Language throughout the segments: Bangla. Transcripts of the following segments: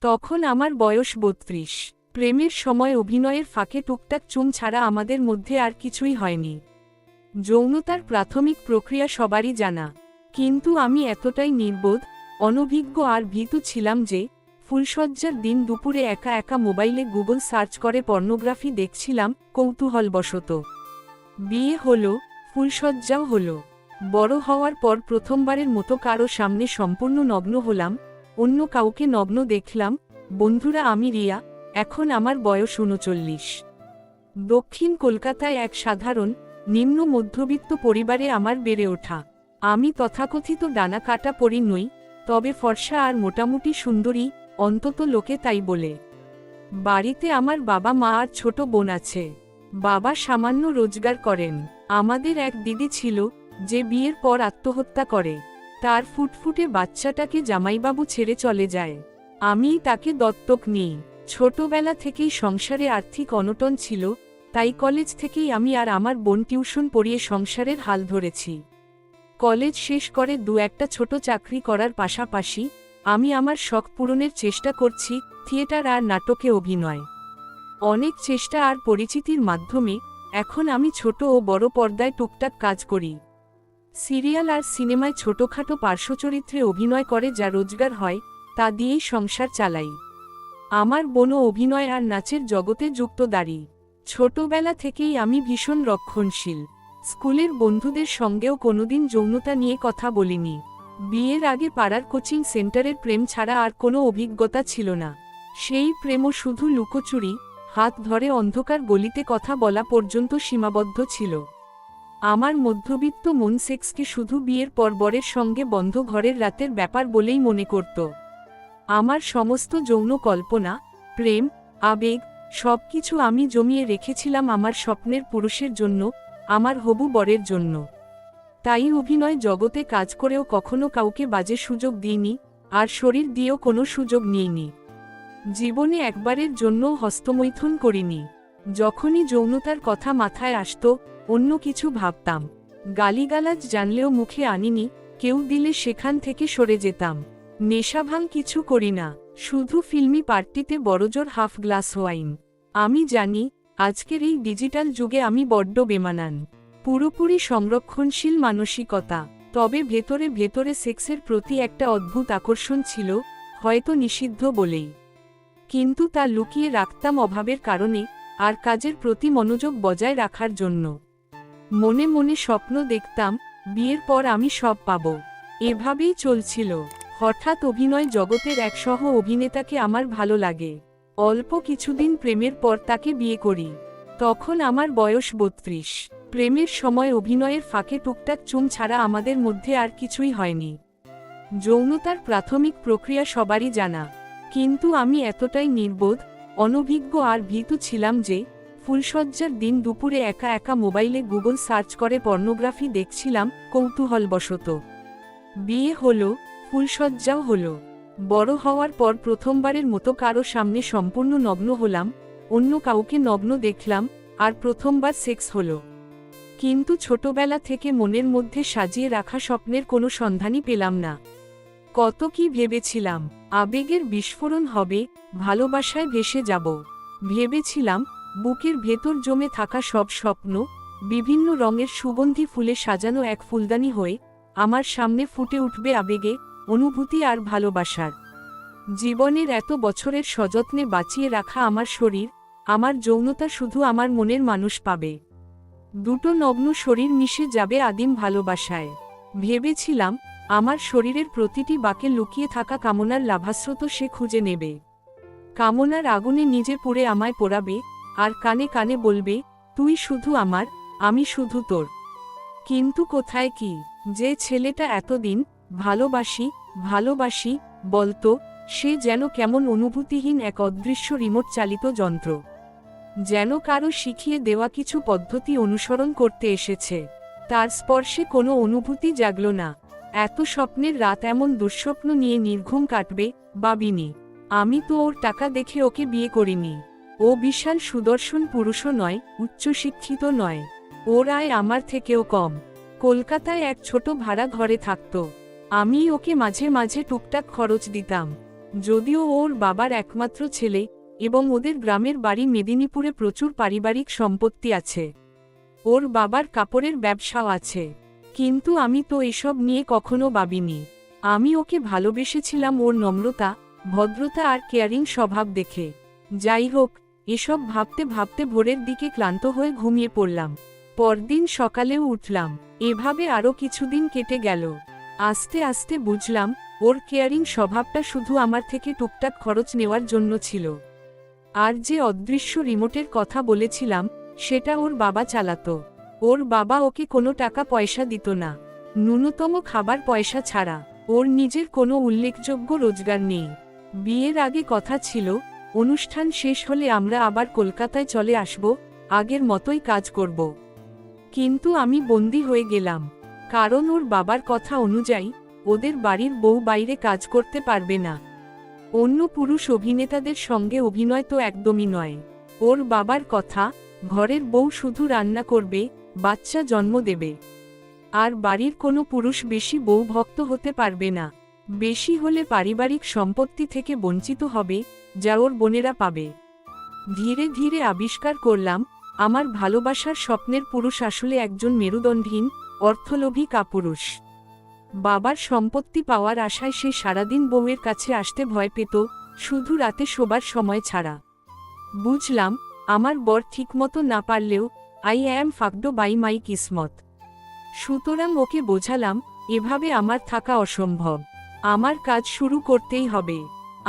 তখন আমার বয়স ৩২। প্রেমের সময় অভিনয়ের ফাঁকে টুকটাক চুম ছাড়া আমাদের মধ্যে আর কিছুই হয়নি। যৌনতার প্রাথমিক প্রক্রিয়া সবারই জানা, কিন্তু আমি এতটাই নির্বোধ, অনভিজ্ঞ আর ভীতু ছিলাম যে ফুলশয্যার দিন দুপুরে একা একা মোবাইলে গুগল সার্চ করে পর্নোগ্রাফি দেখছিলাম কৌতূহলবশত। বিয়ে হলো, ফুলশয্যাও হলো। বড় হওয়ার পর প্রথমবারের মতো কারো সামনে সম্পূর্ণ নগ্ন হলাম, অন্য কাউকে নগ্ন দেখলাম। বন্ধুরা, আমি রিয়া, এখন আমার বয়স ৩৯। দক্ষিণ কলকাতায় এক সাধারণ নিম্ন মধ্যবিত্ত পরিবারে আমার বেড়ে ওঠা। আমি তথাকথিত ডানা কাটা পরি নই, তবে ফর্সা আর মোটামুটি সুন্দরী, অন্তত লোকে তাই বলে। বাড়িতে আমার বাবা মা আর ছোট বোন আছে। বাবা সামান্য রোজগার করেন। আমাদের এক দিদি ছিল যে বিয়ের পর আত্মহত্যা করে। তার ফুটফুটে বাচ্চাটাকে জামাইবাবু ছেড়ে চলে যায়। আমিই তাকে দত্তক নিই। ছোটবেলা থেকেই সংসারে আর্থিক অনটন ছিল, তাই কলেজ থেকেই আমি আর আমার বোন টিউশন পড়িয়ে সংসারের হাল ধরেছি। কলেজ শেষ করে একটা ছোট চাকরি করার পাশাপাশি আমি আমার শখ পূরণের চেষ্টা করছি, থিয়েটার আর নাটকে অভিনয়। অনেক চেষ্টা আর পরিচিতির মাধ্যমে এখন আমি ছোট ও বড় পর্দায় টুকটাক কাজ করি। সিরিয়াল আর সিনেমায় ছোটখাটো পার্শ্বচরিত্রে অভিনয় করে যা রোজগার হয়, তা দিয়েই সংসার চালাই। আমার বোনও অভিনয় আর নাচের জগতে যুক্ত দাঁড়ি। ছোটবেলা থেকেই আমি ভীষণ রক্ষণশীল। স্কুলের বন্ধুদের সঙ্গেও কোনোদিন যৌনতা নিয়ে কথা বলিনি। বিয়ের আগে পাড়ার কোচিং সেন্টারের প্রেম ছাড়া আর কোনো অভিজ্ঞতা ছিল না। সেই প্রেমও শুধু লুকোচুরি, হাত ধরে অন্ধকার গলিতে কথা বলা পর্যন্ত সীমাবদ্ধ ছিল। আমার মধ্যবিত্ত মন সেক্সকে শুধু বিয়ের পর বরের সঙ্গে বন্ধ ঘরের রাতের ব্যাপার বলেই মনে করত। আমার সমস্ত যৌন কল্পনা, প্রেম, আবেগ সবকিছু আমি জমিয়ে রেখেছিলাম আমার স্বপ্নের পুরুষের জন্য, আমার হবু বরের জন্য। তাই অভিনয় জগতে কাজ করেও কখনো কাউকে বাজে সুযোগ দিইনি, আর শরীর দিয়েও কোনো সুযোগ নিইনি। জীবনে একবারের জন্য হস্তমৈথুন করিনি। যখনই যৌনতার কথা মাথায় আসত, অন্য কিছু ভাবতাম। গালিগালাজ জানলেও মুখে আনিনি, কেউ দিলে সেখান থেকে সরে যেতাম। নেশাভাং কিছু করি না, শুধু ফিল্মি পার্টিতে বড়জোর হাফ গ্লাস ওয়াইন। আমি জানি আজকের এই ডিজিটাল যুগে আমি বড্ড বেমানান। পুরোপুরি সংরক্ষণশীল মানসিকতা, তবে ভেতরে ভেতরে সেক্সের প্রতি একটা অদ্ভুত আকর্ষণ ছিল, হয়তো নিষিদ্ধ বলেই। কিন্তু তা লুকিয়ে রাখতাম অভাবের কারণে, আর কাজের প্রতি মনোযোগ বজায় রাখার জন্য। মনে মনে স্বপ্ন দেখতাম, বিয়ের পর আমি সব পাব। এভাবেই চলছিল। হঠাৎ অভিনয় জগতের এক সহ অভিনেতাকে আমার ভালো লাগে। অল্প কিছুদিন প্রেমের পর তাকে বিয়ে করি। তখন আমার বয়স ৩২। প্রেমের সময় অভিনয়ের ফাঁকে টুকটাক চুম ছাড়া আমাদের মধ্যে আর কিছুই হয়নি। যৌনতার প্রাথমিক প্রক্রিয়া সবারই জানা, কিন্তু আমি এতটাই নির্বোধ, অনভিজ্ঞ আর ভীতু ছিলাম যে ফুলশয্যার দিন দুপুরে একা একা মোবাইলে গুগল সার্চ করে পর্নোগ্রাফি দেখছিলাম কৌতূহলবশত। বিয়ে হলো, ফুলশয্যাও হলো। বড় হওয়ার পর প্রথমবারের মতো কারো সামনে সম্পূর্ণ নগ্ন হলাম, অন্য কাউকে নগ্ন দেখলাম, আর প্রথমবার সেক্স হলো। কিন্তু ছোটবেলা থেকে মনের মধ্যে সাজিয়ে রাখা স্বপ্নের কোনো সন্ধানই পেলাম না। কত কি ভেবেছিলাম, আবেগের বিস্ফোরণ হবে, ভালোবাসায় ভেসে যাব। ভেবেছিলাম বুকের ভেতর জমে থাকা সব স্বপ্ন বিভিন্ন রঙের সুগন্ধি ফুলে সাজানো এক ফুলদানি হয়ে আমার সামনে ফুটে উঠবে আবেগে, অনুভূতি আর ভালোবাসার। জীবনের এত বছরের সযত্নে বাঁচিয়ে রাখা আমার শরীর, আমার যৌনতা শুধু আমার মনের মানুষ পাবে। দুটো নগ্ন শরীর মিশে যাবে আদিম ভালোবাসায়। ভেবেছিলাম আমার শরীরের প্রতিটি বাঁকে লুকিয়ে থাকা কামনার লাভাস্রোত সে খুঁজে নেবে। কামনার আগুনে নিজে পুড়ে আমায় পোড়াবে, আর কানে কানে বলবে, তুই শুধু আমার, আমি শুধু তোর। কিন্তু কোথায় কি, যে ছেলেটা এতদিন ভালোবাসি ভালোবাসি বলতো, সে যেন কেমন অনুভূতিহীন এক অদৃশ্য রিমোট চালিত যন্ত্র। যেন কারো শিখিয়ে দেওয়া কিছু পদ্ধতি অনুসরণ করতে এসেছে। তার স্পর্শে কোনো অনুভূতি জাগল না। এত স্বপ্নের রাত এমন দুঃস্বপ্ন নিয়ে নির্ঘুম কাটবে ভাবিনি। আমি তো ওর টাকা দেখে ওকে বিয়ে করিনি। ও বিশাল সুদর্শন পুরুষও নয়, উচ্চশিক্ষিত নয়। ওর আয় আমার থেকেও কম। কলকাতায় এক ছোট ভাড়া ঘরে থাকত। আমি ওকে মাঝে মাঝে টুকটাক খরচ দিতাম। যদিও ওর বাবার একমাত্র ছেলে এবং ওদের গ্রামের বাড়ি মেদিনীপুরে প্রচুর পারিবারিক সম্পত্তি আছে। ওর বাবার কাপড়ের ব্যবসাও আছে, কিন্তু আমি তো এসব নিয়ে কখনো ভাবিনি। আমি ওকে ভালোবেসেছিলাম ওর নম্রতা, ভদ্রতা আর কেয়ারিং স্বভাব দেখে। যাই হোক, এসব ভাবতে ভাবতে ভোরের দিকে ক্লান্ত হয়ে ঘুমিয়ে পড়লাম। পরদিন সকালেও উঠলাম। এভাবে আরও কিছুদিন কেটে গেল। আস্তে আস্তে বুঝলাম ওর কেয়ারিং স্বভাবটা শুধু আমার থেকে টুকটাক খরচ নেওয়ার জন্য ছিল। আর যে অদৃশ্য রিমোটের কথা বলেছিলাম সেটা ওর বাবা চালাতো। ওর বাবা ওকে কোনো টাকা পয়সা দিত না, ন্যূনতম খাবার পয়সা ছাড়া। ওর নিজের কোনো উল্লেখযোগ্য রোজগার নেই। বিয়ের আগে কথা ছিল অনুষ্ঠান শেষ হলে আমরা আবার কলকাতায় চলে আসব, আগের মতোই কাজ করব। কিন্তু আমি বন্দী হয়ে গেলাম, কারণ ওর বাবার কথা অনুযায়ী ওদের বাড়ির বউ বাইরে কাজ করতে পারবে না। অন্য পুরুষ অভিনেতাদের সঙ্গে অভিনয় তো একদমই নয়। ওর বাবার কথা, ঘরের বউ শুধু রান্না করবে, বাচ্চা জন্ম দেবে। আর বাড়ির কোনো পুরুষ বেশি বউ ভক্ত হতে পারবে না। বেশি হলে পারিবারিক সম্পত্তি থেকে বঞ্চিত হবে, যা ওর বোনেরা পাবে। ধীরে ধীরে আবিষ্কার করলাম আমার ভালোবাসার স্বপ্নের পুরুষ আসলে একজন মেরুদণ্ডহীন, অর্থলোভী কাপুরুষ। বাবার সম্পত্তি পাওয়ার আশায় সে সারাদিন বউয়ের কাছে আসতে ভয় পেত, শুধু রাতে শোবার সময় ছাড়া। বুঝলাম আমার বর ঠিকমতো না পারলেও I am fucked by my কিসমত। সুতরাং ওকে বোঝালাম এভাবে আমার থাকা অসম্ভব, আমার কাজ শুরু করতেই হবে।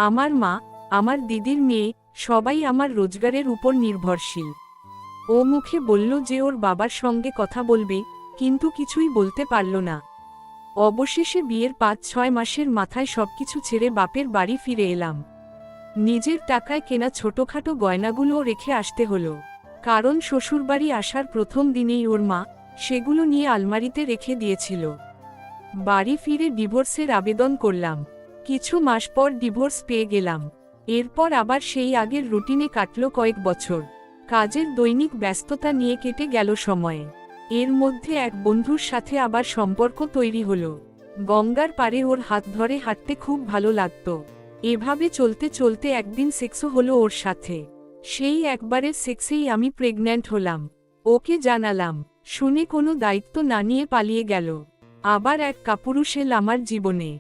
আমার মা, আমার দিদির মেয়ে, সবাই আমার রোজগারের উপর নির্ভরশীল। ও মুখে বলল যে ওর বাবার সঙ্গে কথা বলবে, কিন্তু কিছুই বলতে পারল না। অবশেষে বিয়ের ৫-৬ মাসের মাথায় সবকিছু ছেড়ে বাপের বাড়ি ফিরে এলাম। নিজের টাকায় কেনা ছোটখাটো গয়নাগুলোও রেখে আসতে হলো, কারণ শ্বশুরবাড়ি আসার প্রথম দিনেই ওর মা সেগুলো নিয়ে আলমারিতে রেখে দিয়েছিল। বাড়ি ফিরে ডিভোর্সের আবেদন করলাম। কিছু মাস পর ডিভোর্স পেয়ে গেলাম। এরপর আবার সেই আগের রুটিনে কাটল কয়েক বছর। কাজের দৈনিক ব্যস্ততা নিয়ে কেটে গেল সময়ে। এর মধ্যে এক বন্ধুর সাথে আবার সম্পর্ক তৈরি হলো। গঙ্গার পাড়ে ওর হাত ধরে হাঁটতে খুব ভালো লাগত। এভাবে চলতে চলতে একদিন সেক্সও হলো ওর সাথে। সেই একবারের সেক্সেই আমি প্রেগন্যান্ট হলাম। ওকে জানালাম, শুনে কোনো দায়িত্ব না নিয়ে পালিয়ে গেল। আবার এক কাপুরুষ এল আমার জীবনে।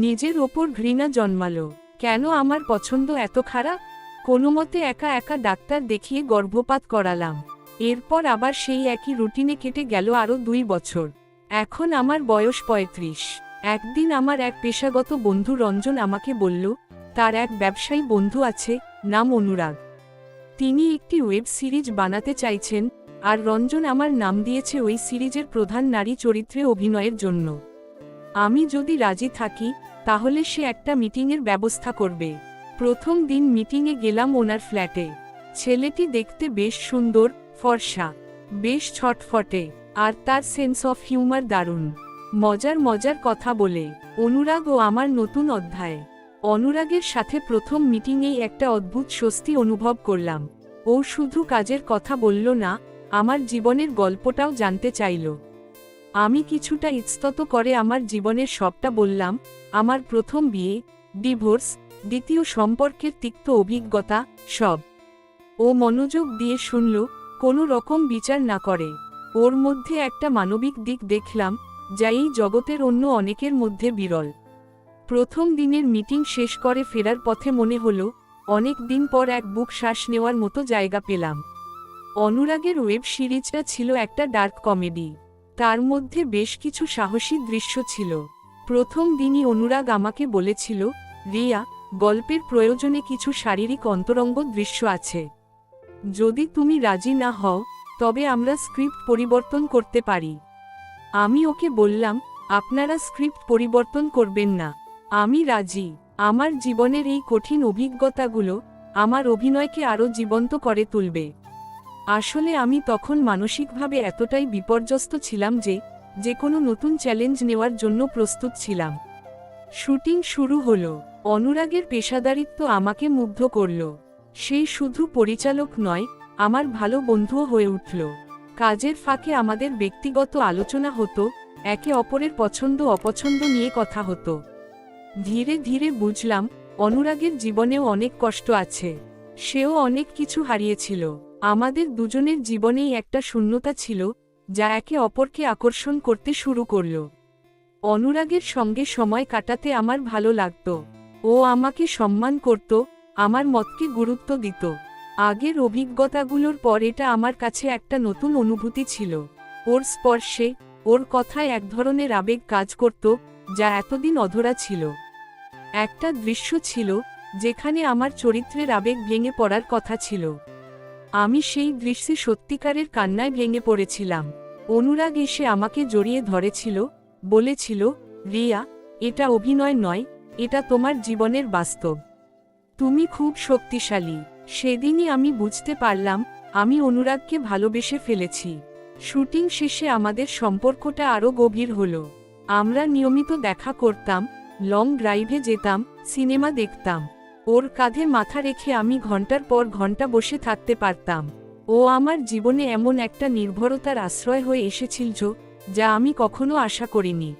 নিজের ওপর ঘৃণা জন্মালো। কেন আমার পছন্দ এত খারাপ? কোনোমতে একা একা ডাক্তার দেখিয়ে গর্ভপাত করালাম। এরপর আবার সেই একই রুটিনে কেটে গেল আরও 2 বছর। এখন আমার বয়স 35। একদিন আমার এক পেশাগত বন্ধু রঞ্জন আমাকে বলল তার এক ব্যবসায়ী বন্ধু আছে, নাম অনুরাগ। তিনি একটি ওয়েব সিরিজ বানাতে চাইছেন, আর রঞ্জন আমার নাম দিয়েছে ওই সিরিজের প্রধান নারী চরিত্রে অভিনয়ের জন্য। আমি যদি রাজি থাকি তাহলে সে একটা মিটিংয়ের ব্যবস্থা করবে। প্রথম দিন মিটিংয়ে গেলাম ওনার ফ্ল্যাটে। ছেলেটি দেখতে বেশ সুন্দর, ফর্সা, বেশ ছটফটে, আর তার সেন্স অফ হিউমার দারুণ। মজার মজার কথা বলে। অনুরাগ ও আমার নতুন অধ্যায়। অনুরাগের সাথে প্রথম মিটিংয়েই একটা অদ্ভুত স্বস্তি অনুভব করলাম। ও শুধু কাজের কথা বলল না, আমার জীবনের গল্পটাও জানতে চাইল। আমি কিছুটা ইতস্তত করে আমার জীবনের সবটা বললাম, আমার প্রথম বিয়ে, ডিভোর্স, দ্বিতীয় সম্পর্কের তিক্ত অভিজ্ঞতা, সব। ও মনোযোগ দিয়ে শুনল, কোনো রকম বিচার না করে। ওর মধ্যে একটা মানবিক দিক দেখলাম, যা এই জগতের অন্য অনেকের মধ্যে বিরল। প্রথম দিনের মিটিং শেষ করে ফেরার পথে মনে হলো অনেক দিন পর এক বুক শ্বাস নেওয়ার মতো জায়গা পেলাম। অনুরাগের ওয়েব সিরিজটা ছিল একটা ডার্ক কমেডি। তার মধ্যে বেশ কিছু সাহসী দৃশ্য ছিল। প্রথম দিনই অনুরাগ আমাকে বলেছিল, রিয়া, গল্পের প্রয়োজনে কিছু শারীরিক অন্তরঙ্গ দৃশ্য আছে। যদি তুমি রাজি না হও তবে আমরা স্ক্রিপ্ট পরিবর্তন করতে পারি। আমি ওকে বললাম, আপনারা স্ক্রিপ্ট পরিবর্তন করবেন না, আমি রাজি। আমার জীবনের এই কঠিন অভিজ্ঞতাগুলো আমার অভিনয়কে আরও জীবন্ত করে তুলবে। আসলে আমি তখন মানসিকভাবে এতটাই বিপর্যস্ত ছিলাম যে কোনো নতুন চ্যালেঞ্জ নেওয়ার জন্য প্রস্তুত ছিলাম। শুটিং শুরু হলো। অনুরাগের পেশাদারিত্ব আমাকে মুগ্ধ করল। সে শুধু পরিচালক নয়, আমার ভালো বন্ধুও হয়ে উঠল। কাজের ফাঁকে আমাদের ব্যক্তিগত আলোচনা হতো, একে অপরের পছন্দ অপছন্দ নিয়ে কথা হতো। ধীরে ধীরে বুঝলাম অনুরাগের জীবনেও অনেক কষ্ট আছে। সেও অনেক কিছু হারিয়েছিল। আমাদের দুজনের জীবনেই একটা শূন্যতা ছিল, যা একে অপরকে আকর্ষণ করতে শুরু করল। অনুরাগের সঙ্গে সময় কাটাতে আমার ভালো লাগত। ও আমাকে সম্মান করত, আমার মতকে গুরুত্ব দিত। আগের অভিজ্ঞতাগুলোর পর এটা আমার কাছে একটা নতুন অনুভূতি ছিল। ওর স্পর্শে, ওর কথায় এক ধরনের আবেগ কাজ করত, যা এতদিন অধরা ছিল। একটা দৃশ্য ছিল যেখানে আমার চরিত্রের আবেগ ভেঙে পড়ার কথা ছিল। আমি সেই দৃশ্যে সত্যিকারের কান্নায় ভেঙে পড়েছিলাম। অনুরাগ এসে আমাকে জড়িয়ে ধরেছিল, বলেছিল, রিয়া, এটা অভিনয় নয়, এটা তোমার জীবনের বাস্তব। তুমি খুব শক্তিশালী। সেদিনই আমি বুঝতে পারলাম আমি অনুরাগকে ভালোবেসে ফেলেছি। শুটিং শেষে আমাদের সম্পর্কটা আরও গভীর হলো। আমরা নিয়মিত দেখা করতাম, লং ড্রাইভে যেতাম, সিনেমা দেখতাম। ওর কাঁধে মাথা রেখে আমি ঘন্টার পর ঘন্টা বসে থাকতে পারতাম। ও আমার জীবনে এমন একটা নির্ভরতার আশ্রয় হয়ে এসেছিল যা আমি কখনো আশা করিনি।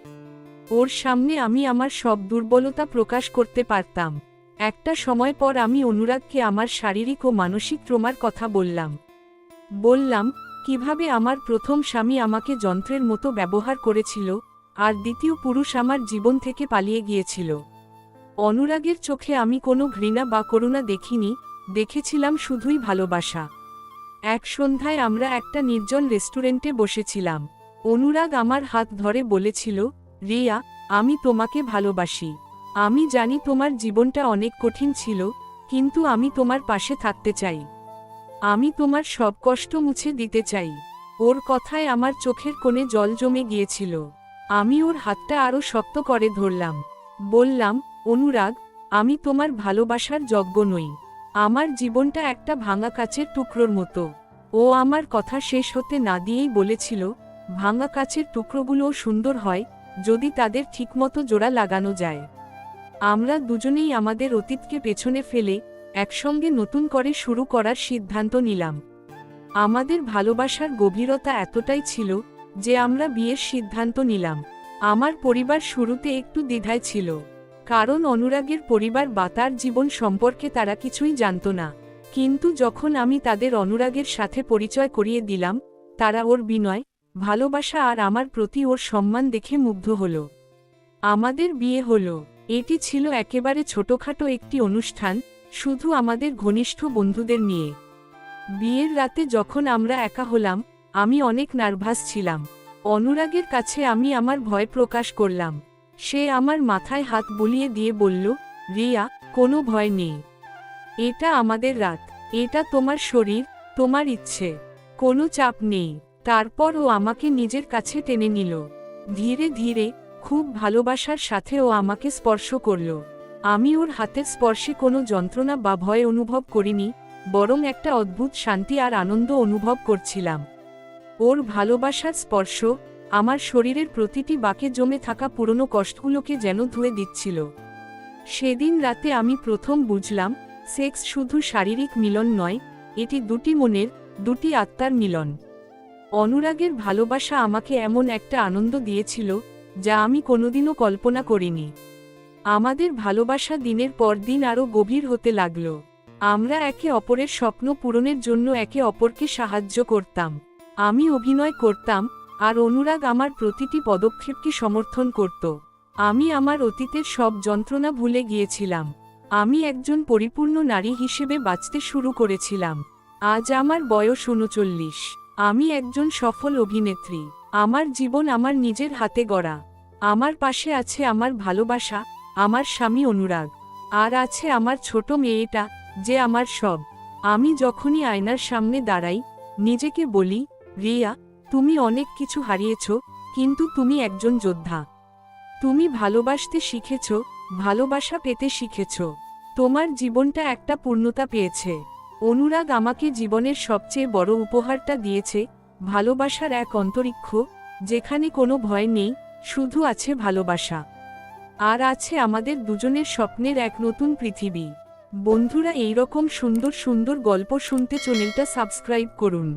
ওর সামনে আমি আমার সব দুর্বলতা প্রকাশ করতে পারতাম। একটা সময় পর আমি অনুরাগকে আমার শারীরিক ও মানসিক ট্রমার কথা বললাম কিভাবে আমার প্রথম স্বামী আমাকে যন্ত্রের মতো ব্যবহার করেছিল, আর দ্বিতীয় পুরুষ আমার জীবন থেকে পালিয়ে গিয়েছিল। অনুরাগের চোখে আমি কোনো ঘৃণা বা করুণা দেখিনি, দেখেছিলাম শুধুই ভালোবাসা। এক সন্ধ্যায় আমরা একটা নির্জন রেস্টুরেন্টে বসেছিলাম। অনুরাগ আমার হাত ধরে বলেছিল, রিয়া, আমি তোমাকে ভালোবাসি। আমি জানি তোমার জীবনটা অনেক কঠিন ছিল, কিন্তু আমি তোমার পাশে থাকতে চাই। আমি তোমার সব কষ্ট মুছে দিতে চাই। ওর কথায় আমার চোখের কোণে জল জমে গিয়েছিল। আমি ওর হাতটা আরও শক্ত করে ধরলাম। বললাম, অনুরাগ, আমি তোমার ভালোবাসার যোগ্য নই। আমার জীবনটা একটা ভাঙা কাচের টুকরোর মতো। ও আমার কথা শেষ হতে না দিয়েই বলেছিল, ভাঙা কাচের টুকরোগুলোও সুন্দর হয় যদি তাদের ঠিকমতো জোড়া লাগানো যায়। আমরা দুজনেই আমাদের অতীতকে পেছনে ফেলে একসঙ্গে নতুন করে শুরু করার সিদ্ধান্ত নিলাম। আমাদের ভালোবাসার গভীরতা এতটাই ছিল যে আমরা বিয়ের সিদ্ধান্ত নিলাম। আমার পরিবার শুরুতে একটু দ্বিধায় ছিল, কারণ অনুরাগের পরিবার বা তার জীবন সম্পর্কে তারা কিছুই জানত না। কিন্তু যখন আমি তাদের অনুরাগের সাথে পরিচয় করিয়ে দিলাম, তারা ওর বিনয়, ভালোবাসা আর আমার প্রতি ওর সম্মান দেখে মুগ্ধ হল। আমাদের বিয়ে হলো। এটি ছিল একেবারে ছোটখাটো একটি অনুষ্ঠান, শুধু আমাদের ঘনিষ্ঠ বন্ধুদের নিয়ে। বিয়ের রাতে যখন আমরা একা হলাম, আমি অনেক নার্ভাস ছিলাম। অনুরাগের কাছে আমি আমার ভয় প্রকাশ করলাম। সে আমার মাথায় হাত বুলিয়ে দিয়ে বলল, রিয়া, কোনো ভয় নেই। এটা আমাদের রাত, এটা তোমার শরীর, তোমার ইচ্ছে, কোনো চাপ নেই। তারপর ও আমাকে নিজের কাছে টেনে নিল। ধীরে ধীরে, খুব ভালোবাসার সাথে ও আমাকে স্পর্শ করল। আমি ওর হাতের স্পর্শে কোনো যন্ত্রণা বা ভয় অনুভব করিনি, বরং একটা অদ্ভুত শান্তি আর আনন্দ অনুভব করছিলাম। ওর ভালোবাসার স্পর্শ আমার শরীরের প্রতিটি বাঁকে জমে থাকা পুরনো কষ্টগুলোকে যেন ধুয়ে দিচ্ছিল। সেদিন রাতে আমি প্রথম বুঝলাম, সেক্স শুধু শারীরিক মিলন নয়, এটি দুটি মনের, দুটি আত্মার মিলন। অনুরাগের ভালোবাসা আমাকে এমন একটা আনন্দ দিয়েছিল যা আমি কোনোদিনও কল্পনা করিনি। আমাদের ভালোবাসা দিনের পর দিন আরও গভীর হতে লাগল। আমরা একে অপরের স্বপ্ন পূরণের জন্য একে অপরকে সাহায্য করতাম। আমি অভিনয় করতাম, আর অনুরাগ আমার প্রতিটি পদক্ষেপকে সমর্থন করত। আমি আমার অতীতের সব যন্ত্রণা ভুলে গিয়েছিলাম। আমি একজন পরিপূর্ণ নারী হিসেবে বাঁচতে শুরু করেছিলাম। আজ আমার বয়স ৩৯। আমি একজন সফল অভিনেত্রী। আমার জীবন আমার নিজের হাতে গড়া। আমার পাশে আছে আমার ভালোবাসা, আমার স্বামী অনুরাগ, আর আছে আমার ছোট মেয়েটা, যে আমার সব। আমি যখনই আয়নার সামনে দাঁড়াই, নিজেকে বলি, রিয়া, তুমি অনেক কিছু হারিয়েছ, কিন্তু তুমি একজন যোদ্ধা। তুমি ভালোবাসতে শিখেছ, ভালোবাসা পেতে শিখেছ। তোমার জীবনটা একটা পূর্ণতা পেয়েছে। অনুরাগ আমাকে জীবনের সবচেয়ে বড় উপহারটা দিয়েছে, ভালোবাসার এক অন্তরিক্ষ, যেখানে কোনো ভয় নেই, শুধু আছে ভালোবাসা। আর আছে আমাদের দুজনের স্বপ্নের এক নতুন পৃথিবী। বন্ধুরা, এইরকম সুন্দর সুন্দর গল্প শুনতে চ্যানেলটা সাবস্ক্রাইব করুন।